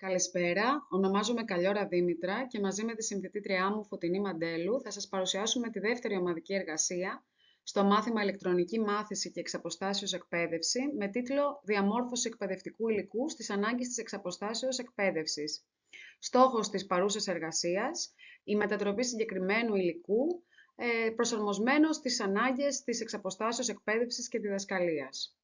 Καλησπέρα, ονομάζομαι Καλιώρα Δήμητρα και μαζί με τη συμφοιτήτριά μου Φωτεινή Μαντέλου θα σας παρουσιάσουμε τη δεύτερη ομαδική εργασία στο μάθημα Ηλεκτρονική Μάθηση και Εξαποστάσεως Εκπαίδευση με τίτλο «Διαμόρφωση εκπαιδευτικού υλικού στις ανάγκες της εξαποστάσεως εκπαίδευσης». Στόχος της παρούσας εργασίας, η μετατροπή συγκεκριμένου υλικού προσαρμοσμένο στις ανάγκες της εξαποστάσεως εκπαίδευσης και διδασκαλίας.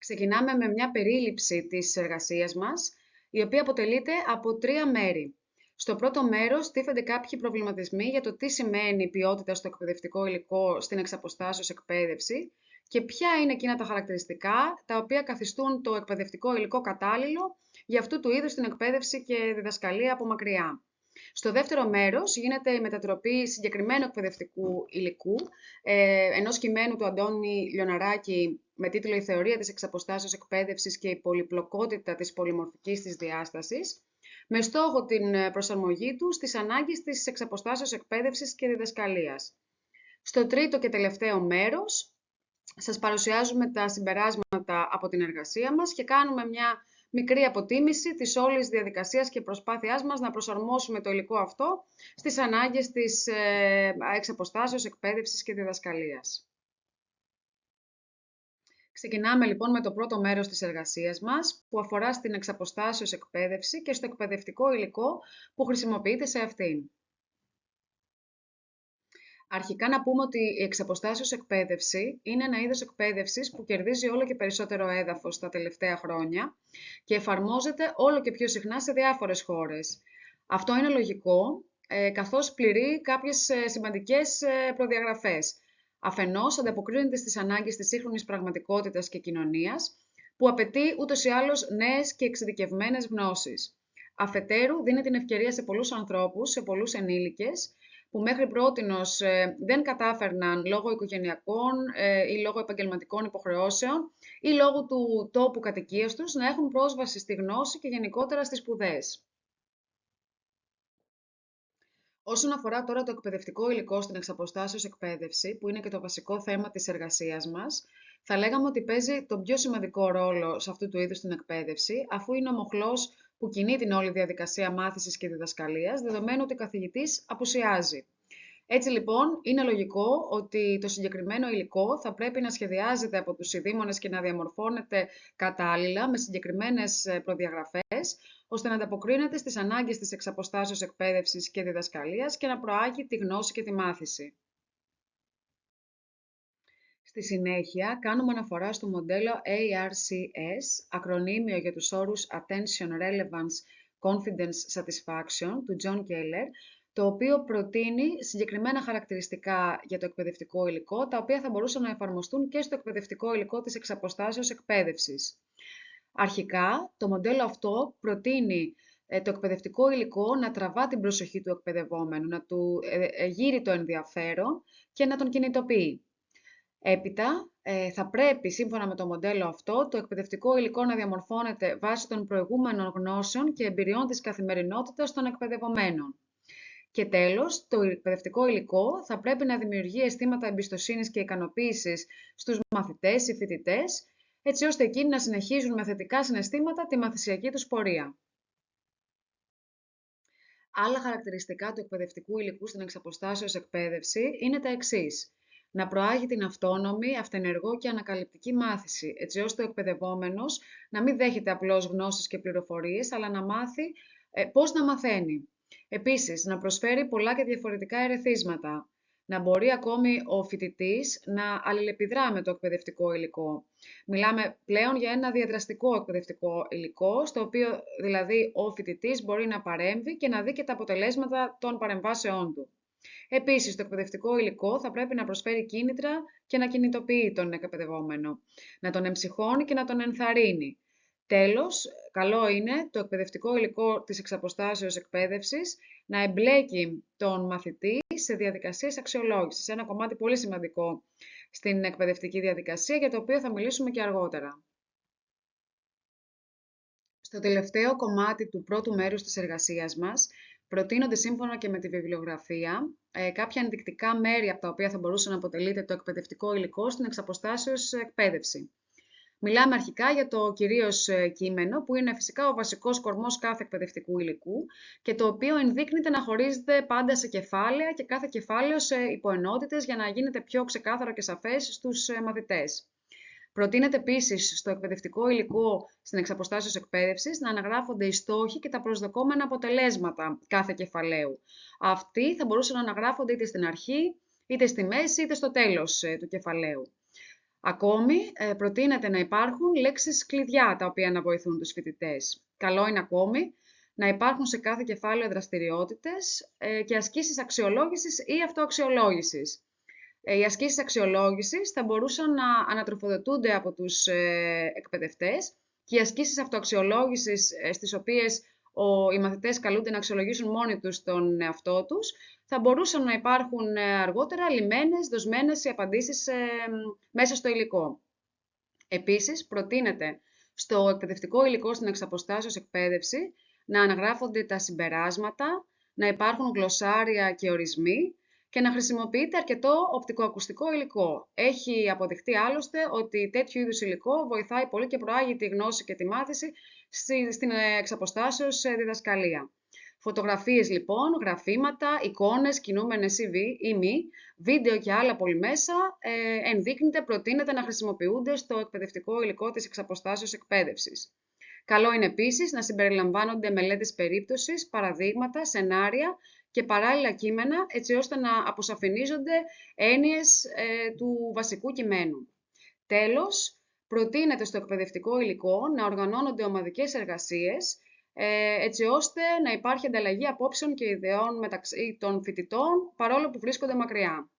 Ξεκινάμε με μια περίληψη της εργασίας μας, η οποία αποτελείται από 3 μέρη. Στο πρώτο μέρος τίθενται κάποιοι προβληματισμοί για το τι σημαίνει ποιότητα στο εκπαιδευτικό υλικό στην εξαποστάσεως εκπαίδευση και ποια είναι εκείνα τα χαρακτηριστικά τα οποία καθιστούν το εκπαιδευτικό υλικό κατάλληλο για αυτού του είδους την εκπαίδευση και διδασκαλία από μακριά. Στο δεύτερο μέρος γίνεται η μετατροπή συγκεκριμένου εκπαιδευτικού υλικού, ενός κειμένου του Αντώνη Λιοναράκη με τίτλο «Η θεωρία της εξαποστάσεως εκπαίδευσης και η πολυπλοκότητα της πολυμορφικής της διάστασης», με στόχο την προσαρμογή του στις ανάγκες της εξαποστάσεως εκπαίδευσης και διδασκαλίας. Στο τρίτο και τελευταίο μέρος σας παρουσιάζουμε τα συμπεράσματα από την εργασία μας και κάνουμε μια μικρή αποτίμηση της όλης διαδικασίας και προσπάθειάς μας να προσαρμόσουμε το υλικό αυτό στις ανάγκες της εξαποστάσεως εκπαίδευσης και διδασκαλίας. Ξεκινάμε λοιπόν με το πρώτο μέρος της εργασίας μας, που αφορά στην εξαποστάσεως εκπαίδευση και στο εκπαιδευτικό υλικό που χρησιμοποιείται σε αυτήν. Αρχικά να πούμε ότι η εξαποστάσεως εκπαίδευση είναι ένα είδος εκπαίδευσης που κερδίζει όλο και περισσότερο έδαφος τα τελευταία χρόνια και εφαρμόζεται όλο και πιο συχνά σε διάφορες χώρες. Αυτό είναι λογικό, καθώς πληρεί κάποιες σημαντικές προδιαγραφές. Αφενός, ανταποκρίνεται στις ανάγκες της σύγχρονης πραγματικότητας και κοινωνίας, που απαιτεί ούτως ή άλλως νέες και εξειδικευμένες γνώσεις. Αφετέρου, δίνει την ευκαιρία σε πολλούς ανθρώπους, σε πολλούς ενήλικες, που μέχρι πρότινος δεν κατάφερναν λόγω οικογενειακών ή λόγω επαγγελματικών υποχρεώσεων ή λόγω του τόπου κατοικίας τους να έχουν πρόσβαση στη γνώση και γενικότερα στις σπουδές. Όσον αφορά τώρα το εκπαιδευτικό υλικό στην εξαποστάσεως εκπαίδευση, που είναι και το βασικό θέμα της εργασίας μας, θα λέγαμε ότι παίζει τον πιο σημαντικό ρόλο σε αυτού του είδους την εκπαίδευση, αφού είναι ο μοχλός που κινεί την όλη διαδικασία μάθησης και διδασκαλίας, δεδομένου ότι ο καθηγητής απουσιάζει. Έτσι λοιπόν, είναι λογικό ότι το συγκεκριμένο υλικό θα πρέπει να σχεδιάζεται από τους ειδήμονες και να διαμορφώνεται κατάλληλα με συγκεκριμένες προδιαγραφές, ώστε να ανταποκρίνεται στις ανάγκες της εξαποστάσεως εκπαίδευσης και διδασκαλίας και να προάγει τη γνώση και τη μάθηση. Στη συνέχεια, κάνουμε αναφορά στο μοντέλο ARCS, ακρονίμιο για τους όρους Attention, Relevance, Confidence, Satisfaction, του John Keller, το οποίο προτείνει συγκεκριμένα χαρακτηριστικά για το εκπαιδευτικό υλικό, τα οποία θα μπορούσαν να εφαρμοστούν και στο εκπαιδευτικό υλικό της εξαποστάσεως εκπαίδευσης. Αρχικά, το μοντέλο αυτό προτείνει το εκπαιδευτικό υλικό να τραβά την προσοχή του εκπαιδευόμενου, να του γύρει το ενδιαφέρον και να τον κινητοποιεί. Έπειτα, θα πρέπει, σύμφωνα με το μοντέλο αυτό, το εκπαιδευτικό υλικό να διαμορφώνεται βάσει των προηγούμενων γνώσεων και εμπειριών της καθημερινότητας των εκπαιδευομένων. Και τέλος, το εκπαιδευτικό υλικό θα πρέπει να δημιουργεί αισθήματα εμπιστοσύνης και ικανοποίησης στους μαθητές ή φοιτητές, έτσι ώστε εκείνοι να συνεχίζουν με θετικά συναισθήματα τη μαθησιακή τους πορεία. Άλλα χαρακτηριστικά του εκπαιδευτικού υλικού στην εξαποστάσεως εκπαίδευση είναι τα εξής. Να προάγει την αυτόνομη, αυτενεργό και ανακαλυπτική μάθηση, έτσι ώστε ο εκπαιδευόμενος να μην δέχεται απλώς γνώσεις και πληροφορίες, αλλά να μάθει πώς να μαθαίνει. Επίσης, να προσφέρει πολλά και διαφορετικά ερεθίσματα. Να μπορεί ακόμη ο φοιτητής να αλληλεπιδρά με το εκπαιδευτικό υλικό. Μιλάμε πλέον για ένα διαδραστικό εκπαιδευτικό υλικό, στο οποίο δηλαδή ο φοιτητής μπορεί να παρέμβει και να δει και τα αποτελέσματα των παρεμβάσεών του. Επίσης, το εκπαιδευτικό υλικό θα πρέπει να προσφέρει κίνητρα και να κινητοποιεί τον εκπαιδευόμενο, να τον εμψυχώνει και να τον ενθαρρύνει. Τέλος, καλό είναι το εκπαιδευτικό υλικό της εξαποστάσεως εκπαίδευσης να εμπλέκει τον μαθητή σε διαδικασίες αξιολόγησης. Ένα κομμάτι πολύ σημαντικό στην εκπαιδευτική διαδικασία, για το οποίο θα μιλήσουμε και αργότερα. Στο τελευταίο κομμάτι του πρώτου μέρους της εργασίας μας, προτείνονται σύμφωνα και με τη βιβλιογραφία κάποια ενδεικτικά μέρη από τα οποία θα μπορούσε να αποτελείται το εκπαιδευτικό υλικό στην εξαποστάσεως εκπαίδευση. Μιλάμε αρχικά για το κυρίως κείμενο, που είναι φυσικά ο βασικός κορμός κάθε εκπαιδευτικού υλικού και το οποίο ενδείκνυται να χωρίζεται πάντα σε κεφάλαια και κάθε κεφάλαιο σε υποενότητες για να γίνεται πιο ξεκάθαρο και σαφές στους μαθητές. Προτείνεται επίσης στο εκπαιδευτικό υλικό στην εξαποστάσεως εκπαίδευση να αναγράφονται οι στόχοι και τα προσδοκόμενα αποτελέσματα κάθε κεφαλαίου. Αυτοί θα μπορούσαν να αναγράφονται είτε στην αρχή, είτε στη μέση, είτε στο τέλος του κεφαλαίου. Ακόμη, προτείνεται να υπάρχουν λέξεις κλειδιά τα οποία να βοηθούν τους φοιτητές. Καλό είναι ακόμη να υπάρχουν σε κάθε κεφάλαιο δραστηριότητες και ασκήσεις αξιολόγησης ή αυτοαξιολόγησης. Οι ασκήσεις αξιολόγησης θα μπορούσαν να ανατροφοδοτούνται από τους εκπαιδευτές και οι ασκήσεις αυτοαξιολόγησης στις οποίες οι μαθητές καλούνται να αξιολογήσουν μόνοι τους τον εαυτό τους, θα μπορούσαν να υπάρχουν αργότερα λυμμένες, δοσμένες οι απαντήσεις μέσα στο υλικό. Επίσης, προτείνεται στο εκπαιδευτικό υλικό στην εξαποστάσεως εκπαίδευση να αναγράφονται τα συμπεράσματα, να υπάρχουν γλωσσάρια και ορισμοί και να χρησιμοποιείται αρκετό οπτικοακουστικό υλικό. Έχει αποδειχτεί άλλωστε ότι τέτοιου είδους υλικό βοηθάει πολύ και προάγει τη γνώση και τη μάθηση στην εξαποστάσεως διδασκαλία. Φωτογραφίες λοιπόν, γραφήματα, εικόνες, κινούμενες ή μη, βίντεο και άλλα πολυμέσα ενδείκνυται, προτείνεται να χρησιμοποιούνται στο εκπαιδευτικό υλικό της εξαποστάσεως εκπαίδευσης. Καλό είναι επίσης να συμπεριλαμβάνονται μελέτες περίπτωσης, παραδείγματα, σενάρια και παράλληλα κείμενα, έτσι ώστε να αποσαφηνίζονται έννοιες του βασικού κειμένου. Τέλος, προτείνεται στο εκπαιδευτικό υλικό να οργανώνονται ομαδικές εργασίες, έτσι ώστε να υπάρχει ανταλλαγή απόψεων και ιδεών μεταξύ των φοιτητών, παρόλο που βρίσκονται μακριά.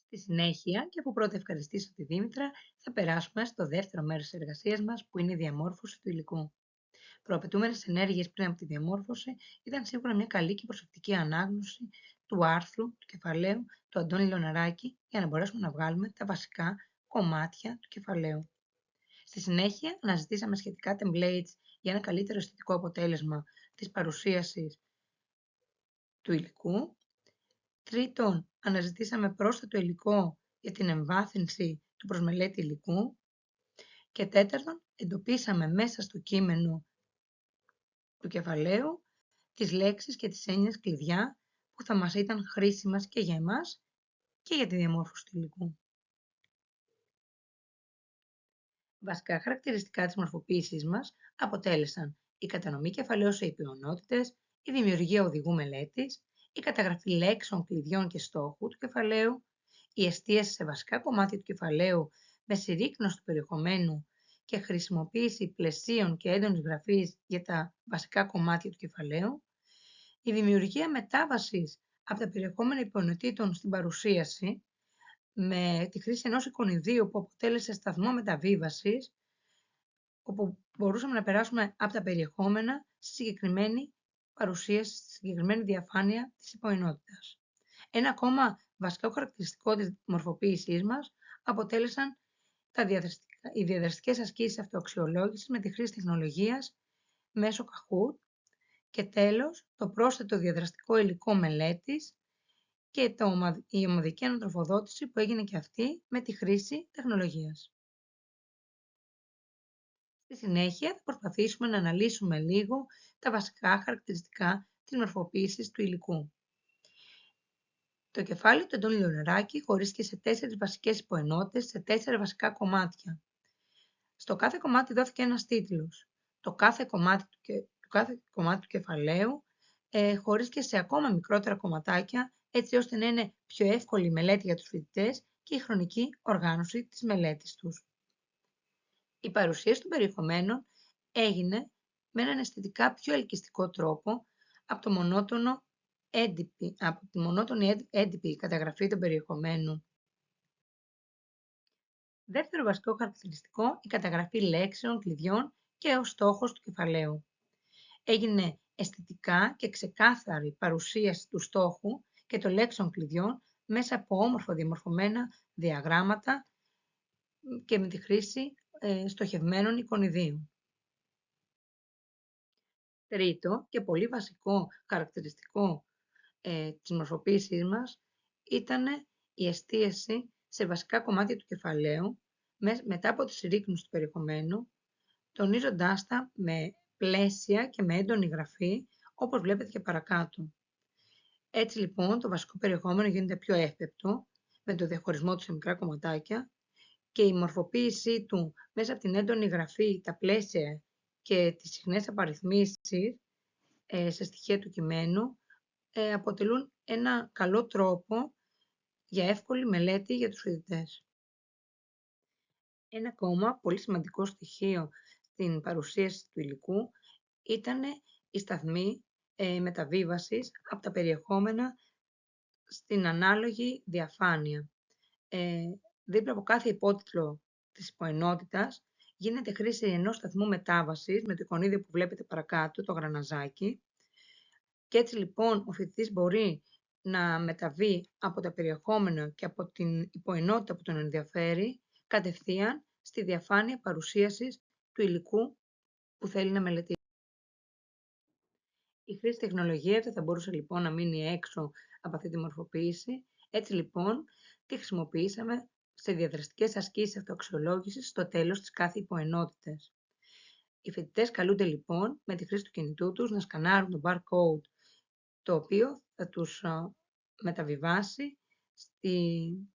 Στη συνέχεια, και αφού πρώτα ευχαριστήσω τη Δήμητρα, θα περάσουμε στο δεύτερο μέρος της εργασίας μας, που είναι η διαμόρφωση του υλικού. Προαπαιτούμενες ενέργειες πριν από τη διαμόρφωση ήταν σίγουρα μια καλή και προσεκτική ανάγνωση του άρθρου, του κεφαλαίου του Αντώνη Λεωναράκη, για να μπορέσουμε να βγάλουμε τα βασικά κομμάτια του κεφαλαίου. Στη συνέχεια, αναζητήσαμε σχετικά templates για ένα καλύτερο αισθητικό αποτέλεσμα της παρουσίασης του υλικού. Τρίτον, αναζητήσαμε πρόσθετο υλικό για την εμβάθυνση του προσμελέτη υλικού. Και τέταρτον, εντοπίσαμε μέσα στο κείμενο του κεφαλαίου τις λέξεις και τις έννοιες κλειδιά που θα μας ήταν χρήσιμες και για εμάς και για τη διαμόρφωση του υλικού. Βασικά χαρακτηριστικά της μορφοποίησής μας αποτέλεσαν η κατανομή κεφαλαίου σε υπαιωνότητες, η δημιουργία οδηγού μελέτης, η καταγραφή λέξεων, κλειδιών και στόχου του κεφαλαίου, η εστίαση σε βασικά κομμάτια του κεφαλαίου με συρρίκνωση του περιεχομένου και χρησιμοποίηση πλαισίων και έντονης γραφής για τα βασικά κομμάτια του κεφαλαίου, η δημιουργία μετάβασης από τα περιεχόμενα υπαιωνοτήτων στην παρουσίαση, με τη χρήση ενός εικονιδίου που αποτέλεσε σταθμό μεταβίβασης, όπου μπορούσαμε να περάσουμε από τα περιεχόμενα στη συγκεκριμένη παρουσίαση, στη συγκεκριμένη διαφάνεια της υποενότητας. Ένα ακόμα βασικό χαρακτηριστικό της μορφοποίησής μας αποτέλεσαν οι διαδραστικές ασκήσεις αυτοαξιολόγησης με τη χρήση τεχνολογίας μέσω Kahoot και τέλος το πρόσθετο διαδραστικό υλικό μελέτης και η ομαδική ανατροφοδότηση που έγινε και αυτή με τη χρήση τεχνολογίας. Στη συνέχεια θα προσπαθήσουμε να αναλύσουμε λίγο τα βασικά χαρακτηριστικά της μορφοποίησης του υλικού. Το κεφάλαιο του Αντώνη Λεωναράκη χωρίστηκε σε 4 βασικές υποενότητες, σε 4 βασικά κομμάτια. Στο κάθε κομμάτι δόθηκε ένας τίτλος. Το κάθε κομμάτι του κεφαλαίου χωρίστηκε σε ακόμα μικρότερα κομματάκια, έτσι ώστε να είναι πιο εύκολη η μελέτη για τους φοιτητές και η χρονική οργάνωση της μελέτης τους. Η παρουσίαση των περιεχομένων έγινε με έναν αισθητικά πιο ελκυστικό τρόπο από τη μονότονη έντυπη καταγραφή των περιεχομένων. Δεύτερο βασικό χαρακτηριστικό, η καταγραφή λέξεων, κλειδιών και ο στόχος του κεφαλαίου. Έγινε αισθητικά και ξεκάθαρη παρουσίαση του στόχου και των λέξεων κλειδιών μέσα από όμορφα διαμορφωμένα διαγράμματα και με τη χρήση στοχευμένων εικονιδίων. Τρίτο και πολύ βασικό χαρακτηριστικό της μορφοποίησής μας ήταν η εστίαση σε βασικά κομμάτια του κεφαλαίου μετά από τη συρρίκνωση του περιεχομένου, τονίζοντάς τα με πλαίσια και με έντονη γραφή, όπως βλέπετε και παρακάτω. Έτσι λοιπόν το βασικό περιεχόμενο γίνεται πιο εύπεπτο, με το διαχωρισμό του σε μικρά κομματάκια και η μορφοποίησή του μέσα από την έντονη γραφή, τα πλαίσια και τις συχνές απαριθμίσεις σε στοιχεία του κειμένου αποτελούν ένα καλό τρόπο για εύκολη μελέτη για τους φοιτητές. Ένα ακόμα πολύ σημαντικό στοιχείο στην παρουσίαση του υλικού ήταν η σταθμή μεταβίβασης από τα περιεχόμενα στην ανάλογη διαφάνεια. Δίπλα από κάθε υπότιτλο της υποενότητας γίνεται χρήση ενός σταθμού μετάβασης με το εικονίδιο που βλέπετε παρακάτω, το γραναζάκι, και έτσι λοιπόν ο φοιτητής μπορεί να μεταβεί από τα περιεχόμενα και από την υποενότητα που τον ενδιαφέρει κατευθείαν στη διαφάνεια παρουσίασης του υλικού που θέλει να μελετήσει. Η χρήση τεχνολογίας δεν θα μπορούσε λοιπόν να μείνει έξω από αυτή τη μορφοποίηση. Έτσι λοιπόν τη χρησιμοποιήσαμε σε διαδραστικές ασκήσεις αυτοαξιολόγησης στο τέλος της κάθε υποενότητας. Οι φοιτητές καλούνται λοιπόν με τη χρήση του κινητού τους να σκανάρουν το barcode, το οποίο θα τους μεταβιβάσει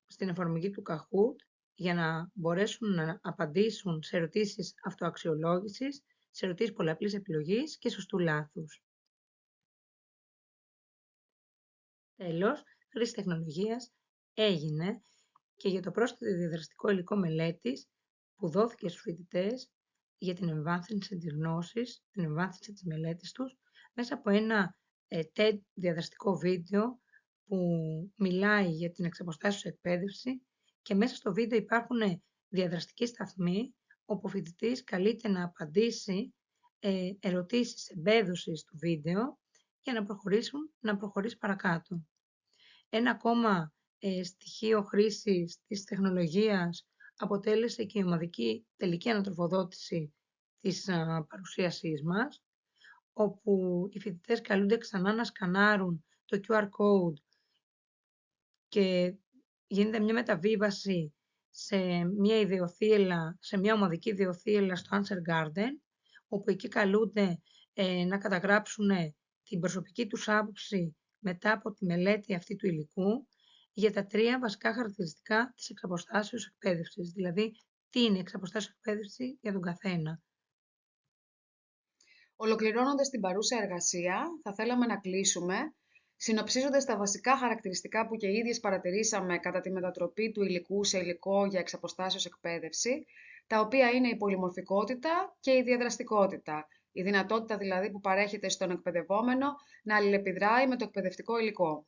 στην εφαρμογή του Kahoot για να μπορέσουν να απαντήσουν σε ερωτήσεις αυτοαξιολόγησης, σε ερωτήσεις πολλαπλής επιλογής και σωστού λάθους. Τέλος, χρήση τεχνολογίας έγινε και για το πρόσθετο διαδραστικό υλικό μελέτης που δόθηκε στους φοιτητές για την εμβάθυνση της γνώσης, την εμβάθυνση της μελέτης τους, μέσα από ένα TED διαδραστικό βίντεο που μιλάει για την εξαποστάσεως εκπαίδευση και μέσα στο βίντεο υπάρχουν διαδραστικοί σταθμοί όπου ο φοιτητής καλείται να απαντήσει ερωτήσεις εμπέδωσης του βίντεο για να προχωρήσει παρακάτω. Ένα ακόμα στοιχείο χρήσης της τεχνολογίας αποτέλεσε και η ομαδική τελική ανατροφοδότηση της παρουσίασής μας, όπου οι φοιτητές καλούνται ξανά να σκανάρουν το QR code και γίνεται μια μεταβίβαση σε μια ομαδική ιδεοθύελλα στο Answer Garden, όπου εκεί καλούνται να καταγράψουν την προσωπική τους άποψη μετά από τη μελέτη αυτή του υλικού για τα 3 βασικά χαρακτηριστικά της εξαποστάσεως εκπαίδευσης, δηλαδή τι είναι εξαποστάσεως εκπαίδευση για τον καθένα. Ολοκληρώνοντας την παρούσα εργασία, θα θέλαμε να κλείσουμε συνοψίζοντας τα βασικά χαρακτηριστικά που και οι ίδιες παρατηρήσαμε κατά τη μετατροπή του υλικού σε υλικό για εξαποστάσεως εκπαίδευση, τα οποία είναι η πολυμορφικότητα και η διαδραστικότητα, η δυνατότητα δηλαδή που παρέχεται στον εκπαιδευόμενο να αλληλεπιδράει με το εκπαιδευτικό υλικό.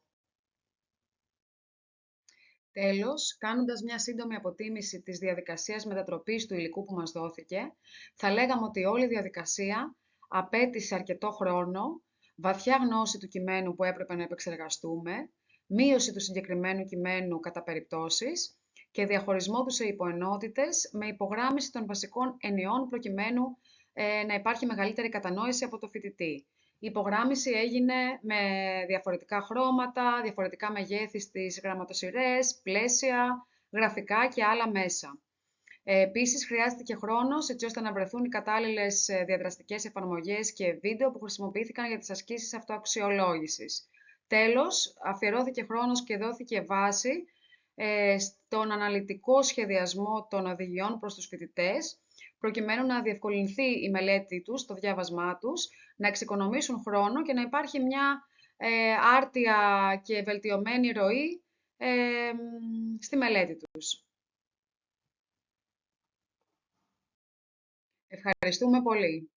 Τέλος, κάνοντας μια σύντομη αποτίμηση της διαδικασίας μετατροπής του υλικού που μας δόθηκε, θα λέγαμε ότι όλη η διαδικασία απέτησε αρκετό χρόνο, βαθιά γνώση του κειμένου που έπρεπε να επεξεργαστούμε, μείωση του συγκεκριμένου κειμένου κατά περιπτώσεις και διαχωρισμό του σε υποενότητες με υπογράμμιση των βασικών ενιών προκειμένου να υπάρχει μεγαλύτερη κατανόηση από το φοιτητή. Η υπογράμμιση έγινε με διαφορετικά χρώματα, διαφορετικά μεγέθη στις γραμματοσειρές, πλαίσια, γραφικά και άλλα μέσα. Επίσης, χρειάστηκε χρόνος έτσι ώστε να βρεθούν οι κατάλληλες διαδραστικές εφαρμογές και βίντεο που χρησιμοποιήθηκαν για τις ασκήσεις αυτοαξιολόγησης. Τέλος, αφιερώθηκε χρόνος και δόθηκε βάση στον αναλυτικό σχεδιασμό των οδηγιών προς τους φοιτητές, προκειμένου να διευκολυνθεί η μελέτη τους, το διάβασμά τους, να εξοικονομήσουν χρόνο και να υπάρχει μια άρτια και βελτιωμένη ροή στη μελέτη τους. Ευχαριστούμε πολύ.